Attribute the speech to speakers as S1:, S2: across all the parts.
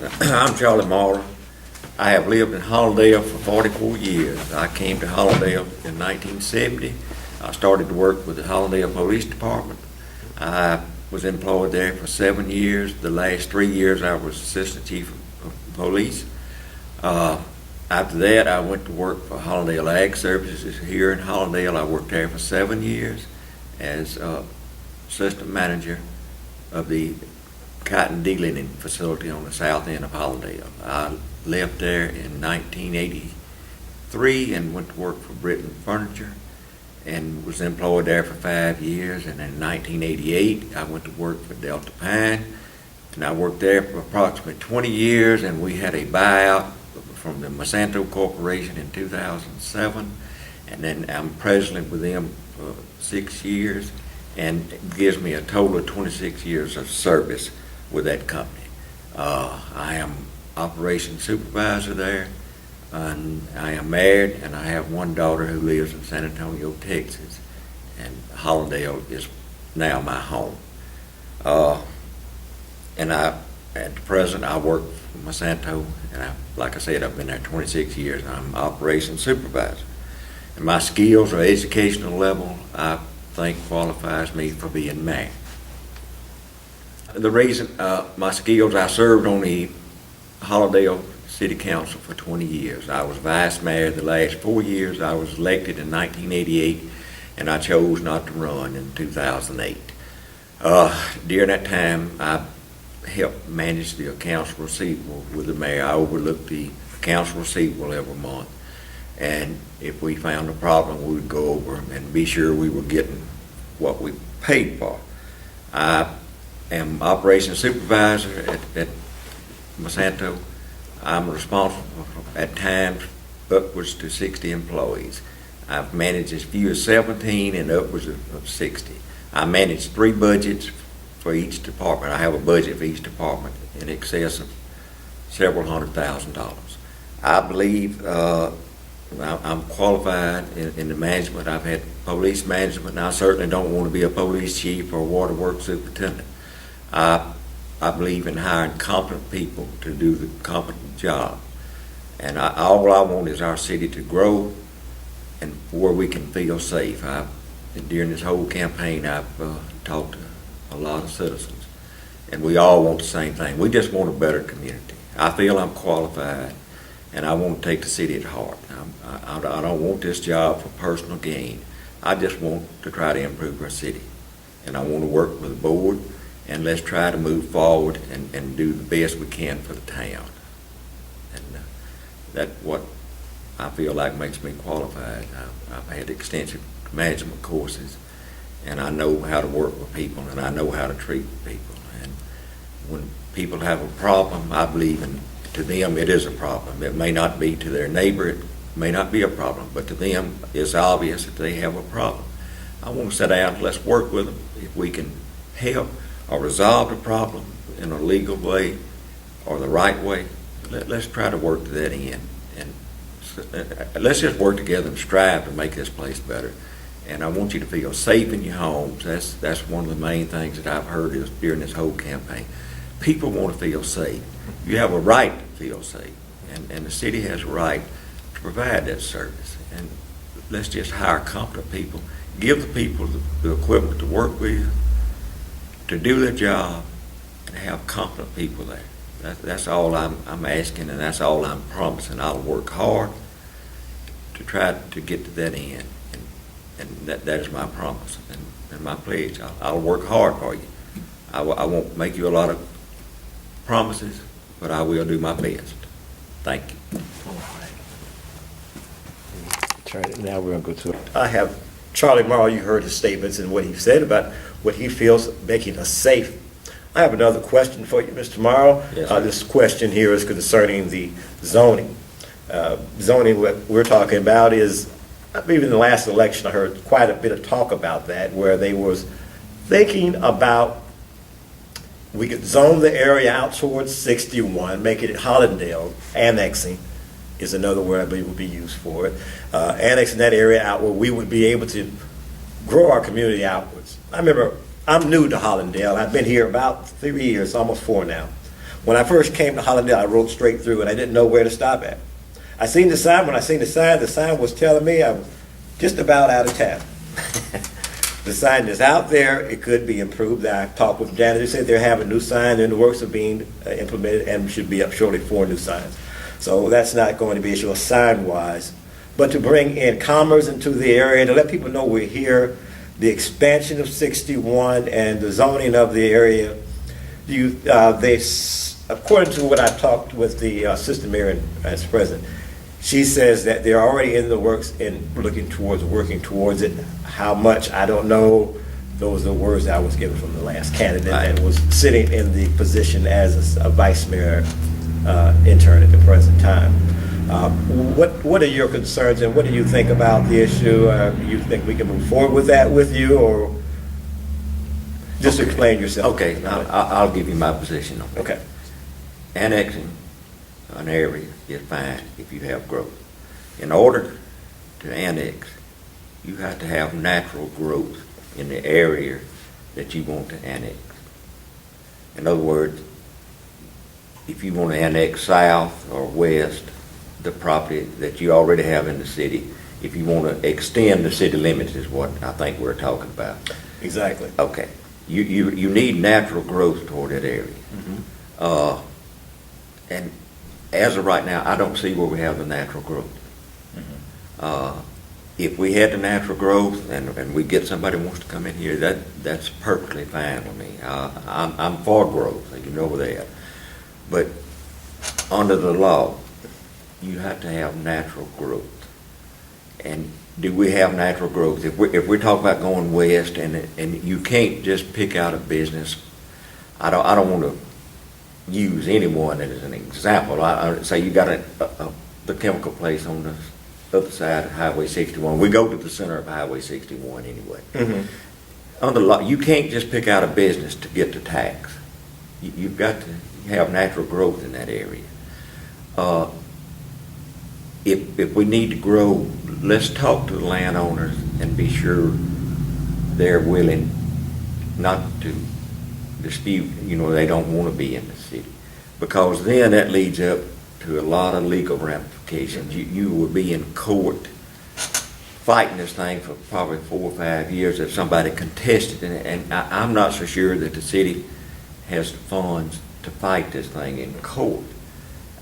S1: I'm Charlie Morrow. I have lived in Hollandale for 44 years. I came to Hollandale in 1970. I started to work with the Hollandale Police Department. I was employed there for 7 years. The last 3 years I was Assistant Chief of Police. After that I went to work for Hollandale Ag Services here in Hollandale. I worked there for 7 years as Assistant Manager of the cotton de-lining facility on the south end of Hollandale. I left there in 1983 and went to work for Britain Furniture and was employed there for 5 years. And in 1988 I went to work for Delta Pine, and I worked there for approximately 20 years, and we had a buyout from the Monsanto Corporation in 2007, and then I'm president with them for 6 years, and it gives me a total of 26 years of service with that company. I am operations supervisor there, and I am married, and I have one daughter who lives in San Antonio, Texas, and Hollandale is now my home. And at the present, I work for Monsanto, and like I said, I've been there 26 years, and I'm operations supervisor. And my skills or educational level, I think, qualifies me for being mayor. The reason, my skills, I served on the Hollandale City Council for 20 years. I was vice mayor the last 4 years. I was elected in 1988, and I chose not to run in 2008. During that time, I helped manage the accounts receivable with the mayor. I overlooked the accounts receivable every month, and if we found a problem, we would go over them and be sure we were getting what we paid for. I am operations supervisor at Monsanto. I'm responsible for, at times, upwards to 60 employees. I've managed as few as 17 and upwards of 60. I manage 3 budgets for each department. I have a budget for each department in excess of several $100,000. I believe I'm qualified in the management. I've had police management, and I certainly don't want to be a police chief or a waterworks superintendent. I believe in hiring competent people to do the competent job. And all I want is our city to grow and where we can feel safe. During this whole campaign, I've talked to a lot of citizens, and we all want the same thing. We just want a better community. I feel I'm qualified, and I want to take the city at heart. I don't want this job for personal gain. I just want to try to improve our city, and I want to work with the board, and let's try to move forward and do the best we can for the town. And that's what I feel like makes me qualified. I've had extensive management courses, and I know how to work with people, and I know how to treat people. And when people have a problem, I believe to them it is a problem. It may not be to their neighbor, it may not be a problem, but to them it's obvious that they have a problem. I want to sit down and let's work with them. If we can help or resolve the problem in a legal way or the right way, let's try to work to that end. And let's just work together and strive to make this place better. And I want you to feel safe in your homes. That's one of the main things that I've heard is during this whole campaign. People want to feel safe. You have a right to feel safe, and the city has a right to provide that service. And let's just hire competent people, give the people the equipment to work with, to do their job, and have competent people there. That's all I'm asking, and that's all I'm promising. I'll work hard to try to get to that end. And that is my promise and my pledge. I'll work hard for you. I won't make you a lot of promises, but I will do my best. Thank you.
S2: All right. Now we're going to go to.
S3: I have Charlie Morrow. You heard his statements and what he said about what he feels making us safe. I have another question for you, Mr. Morrow.
S1: Yes,
S3: this question here is concerning the zoning. Zoning, what we're talking about is, I believe in the last election I heard quite a bit of talk about that, where they was thinking about we could zone the area out towards 61, make it Hollandale. Annexing is another word I believe would be used for it. Annexing that area out where we would be able to grow our community outwards. I remember, I'm new to Hollandale. I've been here about 3 years, almost 4 now. When I first came to Hollandale, I rode straight through and I didn't know where to stop at. I seen the sign. When I seen the sign was telling me I'm just about out of town. The sign is out there. It could be improved. I talked with Janet. They said they're having new signs in the works of being implemented and should be up shortly 4 new signs. So that's not going to be an issue sign-wise. But to bring in commerce into the area, to let people know we're here, the expansion of 61 and the zoning of the area, according to what I talked with the assistant mayor and vice president, she says that they're already in the works and working towards it. How much, I don't know. Those are the words I was given from the last candidate and was sitting in the position as a vice mayor intern at the present time. What are your concerns and what do you think about the issue? Do you think we can move forward with that with you, or just explain yourself?
S1: Okay, I'll give you my position on that.
S3: Okay.
S1: Annexing an area is fine if you have growth. In order to annex, you have to have natural growth in the area that you want to annex. In other words, if you want to annex south or west, the property that you already have in the city, if you want to extend the city limits is what I think we're talking about.
S3: Exactly.
S1: Okay. You need natural growth toward that area.
S3: Mm-hmm.
S1: And as of right now, I don't see where we have the natural growth.
S3: Mm-hmm.
S1: If we had the natural growth and we get somebody who wants to come in here, that's perfectly fine with me. I'm for growth, you know that. But under the law, you have to have natural growth. And do we have natural growth? If we're talking about going west and you can't just pick out a business, I don't want to use anyone as an example. I say you got the chemical place on the other side of Highway 61. We go to the center of Highway 61 anyway.
S3: Mm-hmm.
S1: Under law, you can't just pick out a business to get the tax. You've got to have natural growth in that area. If we need to grow, let's talk to the landowners and be sure they're willing not to dispute, they don't want to be in the city. Because then that leads up to a lot of legal ramifications. You will be in court fighting this thing for probably 4 or 5 years if somebody contested it. And I'm not so sure that the city has the funds to fight this thing in court.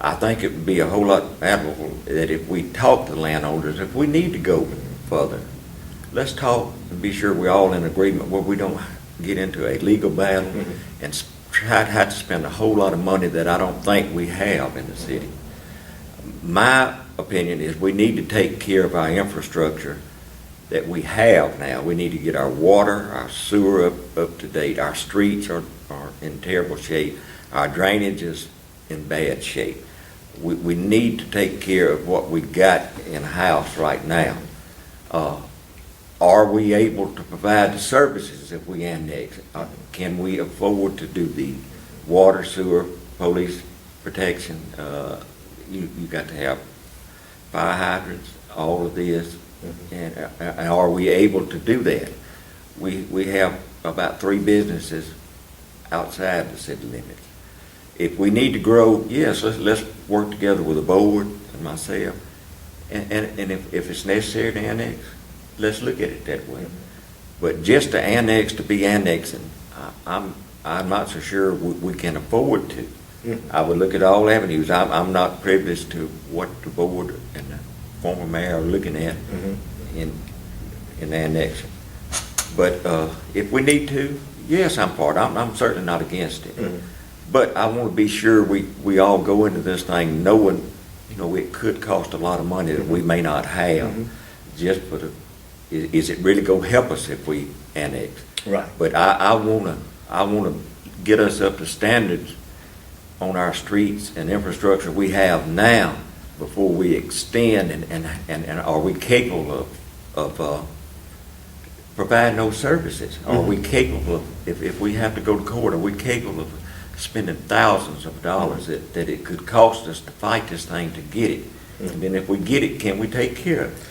S1: I think it would be a whole lot admirable that if we talk to landowners, if we need to go further, let's talk and be sure we're all in agreement where we don't get into a legal battle and try to have to spend a whole lot of money that I don't think we have in the city. My opinion is we need to take care of our infrastructure that we have now. We need to get our water, our sewer up to date. Our streets are in terrible shape. Our drainage is in bad shape. We need to take care of what we got in house right now. Are we able to provide the services if we annex? Can we afford to do the water, sewer, police protection? You got to have fire hydrants, all of this, and are we able to do that? We have about 3 businesses outside the city limits. If we need to grow, yes, let's work together with the board and myself, and if it's necessary to annex, let's look at it that way. But just to annex to be annexing, I'm not so sure we can afford to. I would look at all avenues. I'm not privileged to what the board and the former mayor are looking at in annexing. But if we need to, yes, I'm for it. I'm certainly not against it. But I want to be sure we all go into this thing knowing, it could cost a lot of money that we may not have. Just for is it really going to help us if we annex?
S3: Right.
S1: But I want to get us up to standards on our streets and infrastructure we have now before we extend, and are we capable of providing those services? Are we capable of, if we have to go to court, are we capable of spending thousands of dollars that it could cost us to fight this thing to get it? And then if we get it, can we take care of it?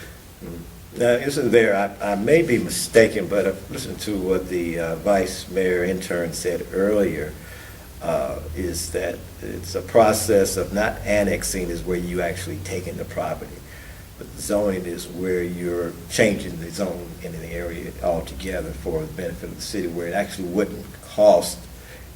S3: Now, isn't there, I may be mistaken, but I've listened to what the vice mayor intern said earlier. is that it's a process of not annexing is where you actually taking the property. But zoning is where you're changing the zone in the area altogether for the benefit of the city, where it actually wouldn't cost,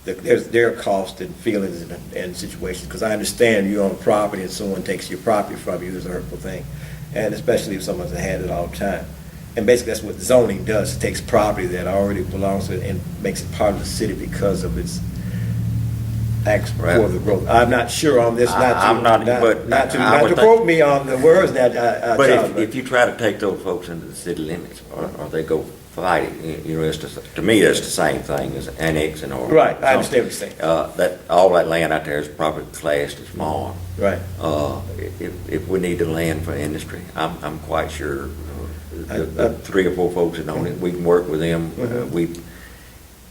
S3: there's their cost and feelings and situations, because I understand you own a property and someone takes your property from you is a hurtful thing, and especially if someone's had it all the time. And basically that's what zoning does, it takes property that already belongs to it and makes it part of the city because of its acts for the growth. I'm not sure on this, not to quote me on the words that
S1: But if you try to take those folks into the city limits, or they go fight it, you know, to me, it's the same thing as annexing or.
S3: Right, I understand what you're saying.
S1: All that land out there is probably classed as farm.
S3: Right.
S1: If we need the land for industry, I'm quite sure the 3 or 4 folks that own it, we can work with them. We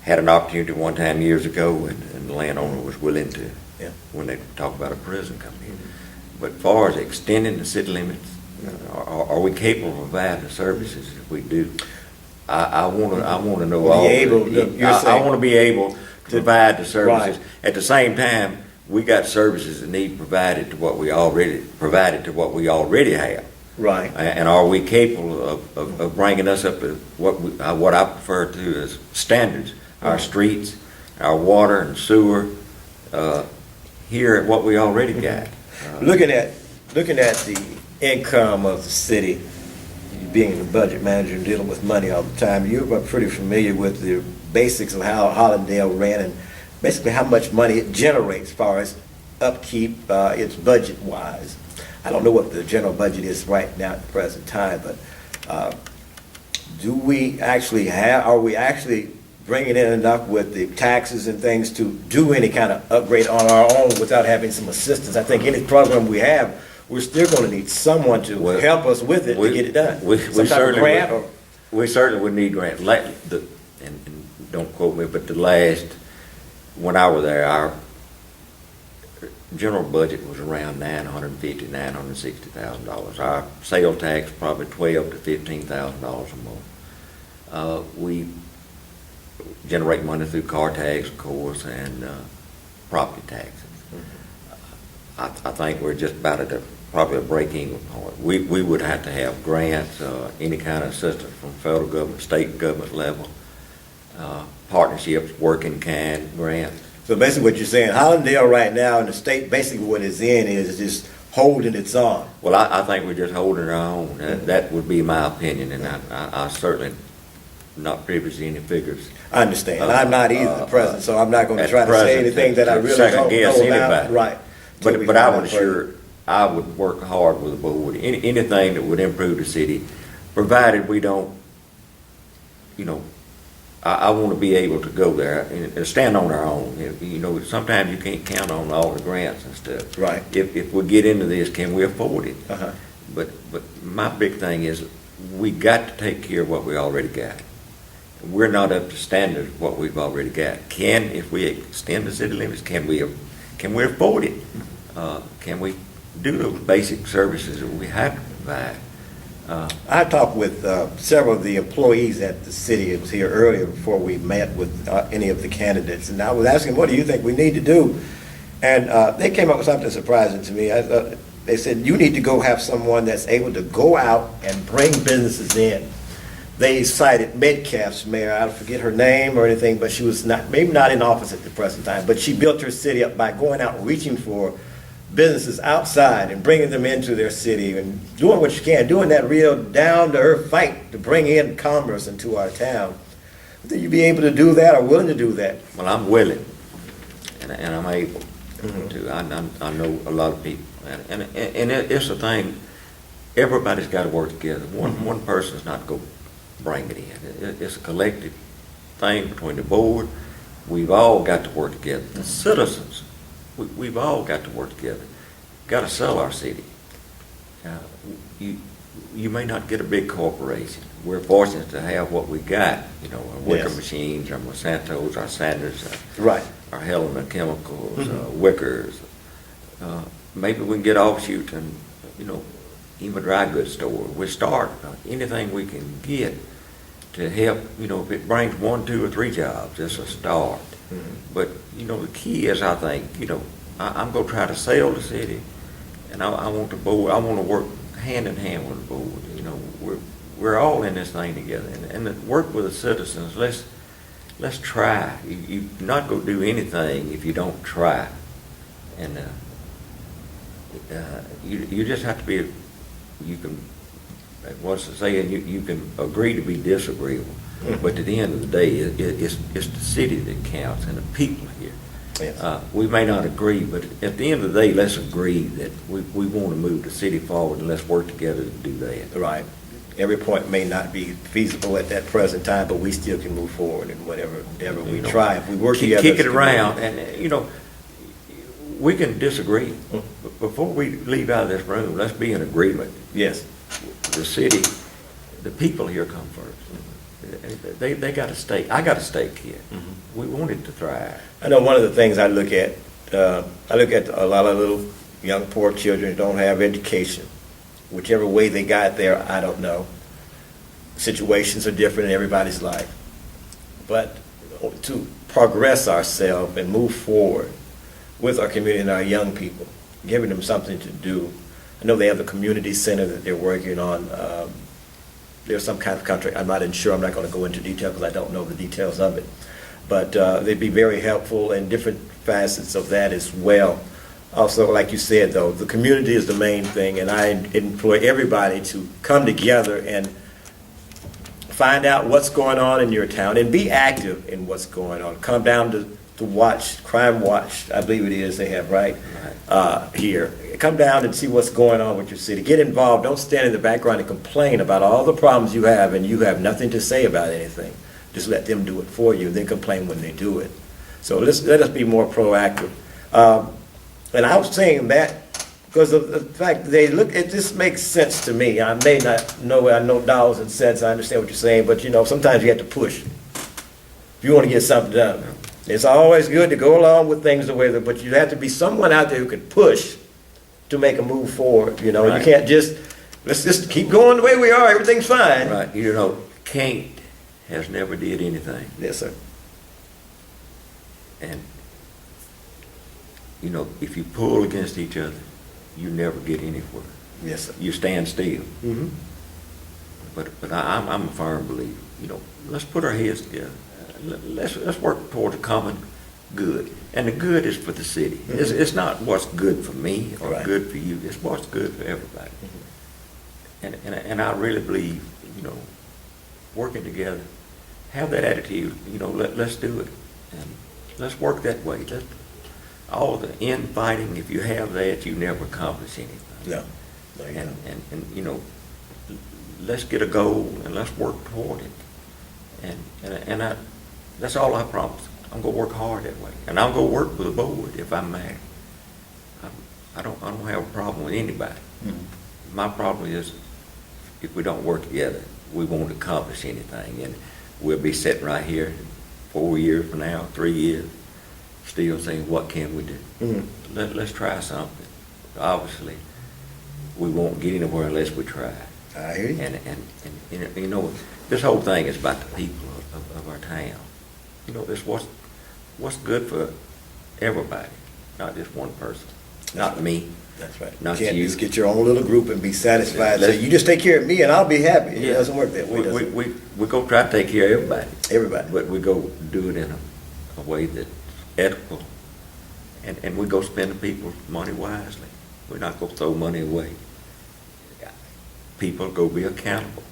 S1: had an opportunity one time years ago, and the landowner was willing to, when they talk about a prison coming in. But as far as extending the city limits, are we capable of providing the services if we do? I want to know all. I want to be able to provide the services.
S3: Right.
S1: At the same time, we got services that need provided to what we already have.
S3: Right.
S1: And are we capable of bringing us up to what I prefer to as standards? Our streets, our water and sewer, here at what we already got.
S3: Looking at the income of the city, being the budget manager and dealing with money all the time, you're pretty familiar with the basics of how Hollandale ran and basically how much money it generates as far as upkeep, its budget-wise. I don't know what the general budget is right now at the present time, but are we actually bringing in enough with the taxes and things to do any kind of upgrade on our own without having some assistance? I think any program we have, we're still going to need someone to help us with it to get it done.
S1: We certainly would need grant. And don't quote me, but when I was there, our general budget was around $950,000–960,000. Our sales tax probably $12,000 to $15,000 or more. We generate money through car tax, of course, and property taxes. I think we're just about at probably a break-even point. We would have to have grants, any kind of assistance from federal government, state government level, partnerships, working kind grants.
S3: So basically what you're saying, Hollandale right now in the state, basically what it's in is just holding its own.
S1: Well, I think we're just holding our own. That would be my opinion, and I certainly not privy to any figures.
S3: I understand. I'm not either at present, so I'm not going to try to say anything that I really don't know about. Right.
S1: But I would assure, I would work hard with the board. Anything that would improve the city, provided we don't, I want to be able to go there and stand on our own. Sometimes you can't count on all the grants and stuff.
S3: Right.
S1: If we get into this, can we afford it? But my big thing is we got to take care of what we already got. We're not up to standard of what we've already got. If we extend the city limits, can we afford it? Can we do those basic services that we have to provide?
S3: I talked with several of the employees at the city. It was here earlier before we met with any of the candidates, and I was asking, what do you think we need to do? And they came up with something surprising to me. They said, you need to go have someone that's able to go out and bring businesses in. They cited Metcalf's mayor, I forget her name or anything, but she was maybe not in office at the present time, but she built her city up by going out reaching for businesses outside and bringing them into their city and doing what you can, doing that real down-to-earth fight to bring in commerce into our town. Would you be able to do that or willing to do that?
S1: Well, I'm willing, and I'm able to. I know a lot of people, and it's a thing. Everybody's got to work together. One person's not going to bring it in. It's a collective thing between the board. We've all got to work together. The citizens, we've all got to work together. Got to sell our city. You may not get a big corporation. We're fortunate to have what we got. Our Wicker machines, our Monsantos, our Sanders,
S3: right,
S1: our Helena Chemicals, Wickers. Maybe we can get offshoots and even a dry goods store. We start anything we can get to help. If it brings 1, 2, or 3 jobs, it's a start. But, you know, the key is, I think, you know, I'm gonna try to sell the city, and I want the board, I wanna work hand in hand with the board, you know, we're all in this thing together, and to work with the citizens, let's try. You're not gonna do anything if you don't try, and, you just have to be, you can, what's the saying, you can agree to be disagreeable, but at the end of the day, it's the city that counts and the people here.
S3: Yes.
S1: We may not agree, but at the end of the day, let's agree that we want to move the city forward, and let's work together to do that.
S3: Right. Every point may not be feasible at that present time, but we still can move forward in whatever we
S1: You know,
S3: try. If we work together.
S1: Kick it around, and, you know, we can disagree. But before we leave out of this room, let's be in agreement.
S3: Yes.
S1: The city, the people here come first. They got a stake. I got a stake here. We want it to thrive.
S3: I know one of the things I look at a lot of little young poor children who don't have education. Whichever way they got there, I don't know. Situations are different in everybody's life. But to progress ourselves and move forward with our community and our young people, giving them something to do. I know they have the community center that they're working on. There's some kind of contract. I'm not sure. I'm not going to go into detail because I don't know the details of it. But they'd be very helpful in different facets of that as well. Also, like you said, though, the community is the main thing, and I employ everybody to come together and find out what's going on in your town and be active in what's going on. Come down to watch, Crime Watch, I believe it is they have, right? Here. Come down and see what's going on with your city. Get involved. Don't stand in the background and complain about all the problems you have and you have nothing to say about anything. Just let them do it for you and then complain when they do it. So let us be more proactive. And I was saying that because of the fact this makes sense to me. I may not know, I know dollars and cents, I understand what you're saying, but you know, sometimes you have to push if you want to get something done. It's always good to go along with things the way that, but you have to be someone out there who can push to make a move forward. You know,
S1: Right.
S3: You can't let's just keep going the way we are, everything's fine.
S1: Right. You know, can't has never did anything.
S3: Yes, sir.
S1: And, you know, if you pull against each other, you never get anywhere.
S3: Yes, sir.
S1: You stand still.
S3: Mm-hmm.
S1: But I'm a firm believer. You know, let's put our heads together. Let's work toward a common good, and the good is for the city. It's not what's good for me or
S3: Right.
S1: good for you. It's what's good for everybody. And I really believe, you know, working together, have that attitude. You know, let's do it, and let's work that way. All the infighting, if you have that, you never accomplish anything.
S3: No.
S1: And you know, let's get a goal and let's work toward it. And that's all I promise. I'm gonna work hard that way, and I'm gonna work with the board if I'm mad. I don't have a problem with anybody. My problem is if we don't work together, we won't accomplish anything, and we'll be sitting right here 4 years from now, 3 years, still saying, what can we do? Let's try something. Obviously, we won't get anywhere unless we try.
S3: I hear you.
S1: And you know, this whole thing is about the people of our town. You know, it's what's good for everybody, not just one person, not me.
S3: That's right.
S1: Not
S3: You can't
S1: you.
S3: just get your own little group and be satisfied. Say,
S1: Let's-
S3: you just take care of me and I'll be happy. It
S1: Yeah.
S3: doesn't work that way, does it?
S1: We go try to take care of everybody.
S3: Everybody.
S1: But we go do it in a way that's ethical, and we go spend the people's money wisely. We're not gonna throw money away. People go be accountable,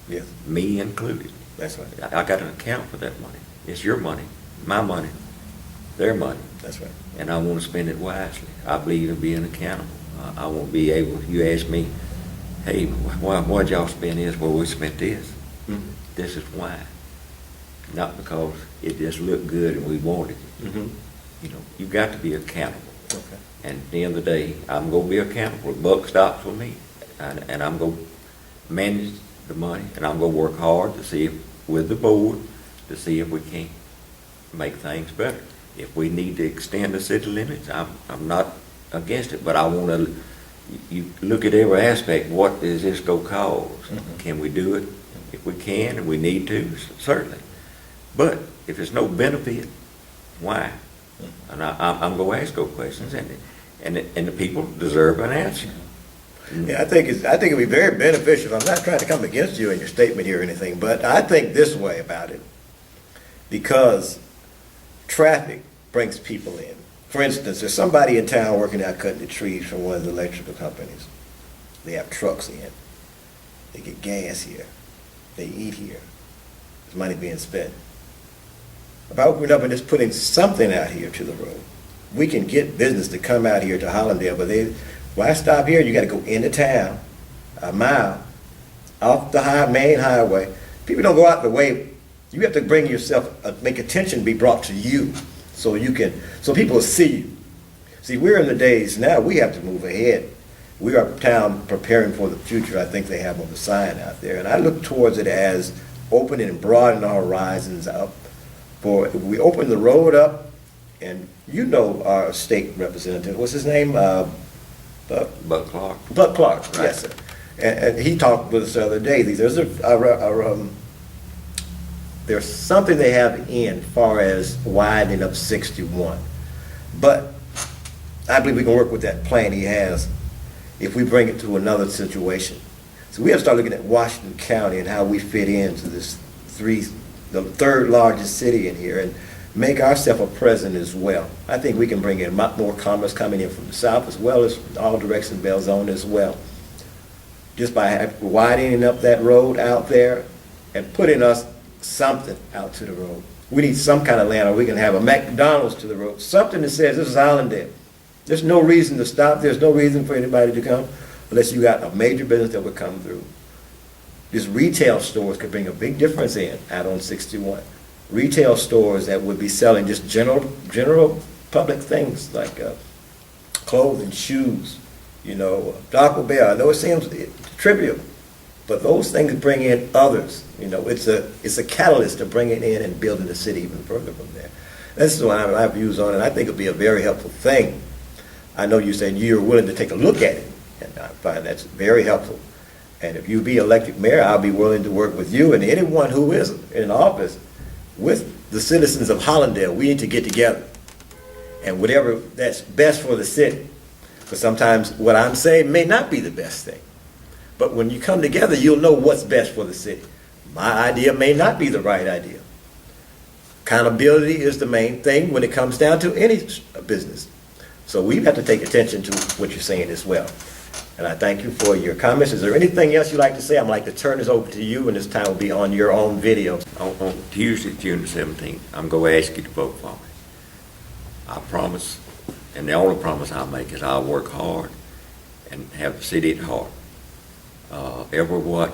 S3: Yes,
S1: me included.
S3: that's right.
S1: I got an account for that money. It's your money, my money, their money,
S3: That's right.
S1: and I want to spend it wisely. I believe in being accountable. I won't be able, if you ask me, hey, why'd y'all spend this? Well, we spent this.
S3: Mhm.
S1: This is why. Not because it just looked good and we wanted it.
S3: Mhm.
S1: You know, you got to be accountable.
S3: Okay.
S1: And at the end of the day, I'm gonna be accountable. The buck stops with me. And I'm gonna manage the money, and I'm gonna work hard to see if, with the board, to see if we can make things better. If we need to extend the city limits, I'm not against it, but I wanna, you look at every aspect, what is this gonna cause? Can we do it? If we can, and we need to, certainly. But if there's no benefit Why? And I'm going to ask those questions, and the people deserve an answer.
S3: Yeah, I think it'd be very beneficial. I'm not trying to come against you in your statement here or anything, but I think this way about it. Because traffic brings people in. For instance, there's somebody in town working out cutting the trees from one of the electrical companies. They have trucks in. They get gas here. They eat here. There's money being spent. If I opened up and just putting something out here to the road, we can get business to come out here to Hollandale, but why stop here? You got to go into town, a mile, off the main highway. People don't go out the way. You have to bring yourself, make attention be brought to you, so people will see you. See, we're in the days now, we have to move ahead. We are town preparing for the future, I think they have on the sign out there. And I look towards it as opening and broadening our horizons up. If we open the road up, and you know our state representative, what's his name?
S1: Buck Clark.
S3: Buck Clark,
S1: Right.
S3: yes, sir. And he talked with us the other day. There's something they have in far as widening up 61. But I believe we can work with that plan he has if we bring it to another situation. So we have to start looking at Washington County and how we fit into the third largest city in here, and make ourselves a presence as well. I think we can bring in a lot more commerce coming in from the south as well as all directions Belzone as well. Just by widening up that road out there and putting us something out to the road. We need some kind of land, or we can have a McDonald's to the road, something that says this is Hollandale. There's no reason to stop. There's no reason for anybody to come unless you got a major business that would come through. These retail stores could bring a big difference in out on 61. Retail stores that would be selling just general public things like clothing, shoes, Taco Bell. I know it seems trivial, but those things bring in others. It's a catalyst to bring it in and building the city even further from there. This is what I have views on, and I think it'll be a very helpful thing. I know you said you're willing to take a look at it, and I find that's very helpful. And if you be elected mayor, I'll be willing to work with you and anyone who is in office with the citizens of Hollandale. We need to get together, and whatever that's best for the city. Because sometimes what I'm saying may not be the best thing. But when you come together, you'll know what's best for the city. My idea may not be the right idea. Accountability is the main thing when it comes down to any business. So we have to take attention to what you're saying as well. And I thank you for your comments. Is there anything else you'd like to say? I'd like to turn this over to you, and this time will be on your own video.
S1: On Tuesday, June the 17th, I'm going to ask you to vote for me. I promise, and the only promise I'll make is I'll work hard and have the city at heart. Everyone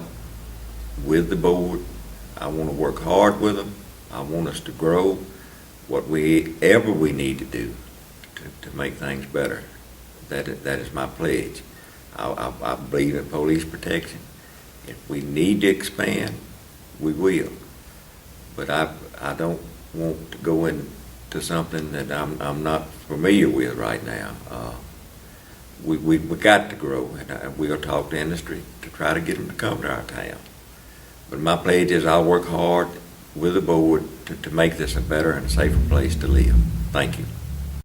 S1: with the board, I want to work hard with them. I want us to grow whatever we need to do to make things better. That is my pledge. I believe in police protection. If we need to expand, we will. But I don't want to go into something that I'm not familiar with right now. We got to grow, and we'll talk to industry to try to get them to come to our town. But my pledge is I'll work hard with the board to make this a better and safer place to live. Thank you.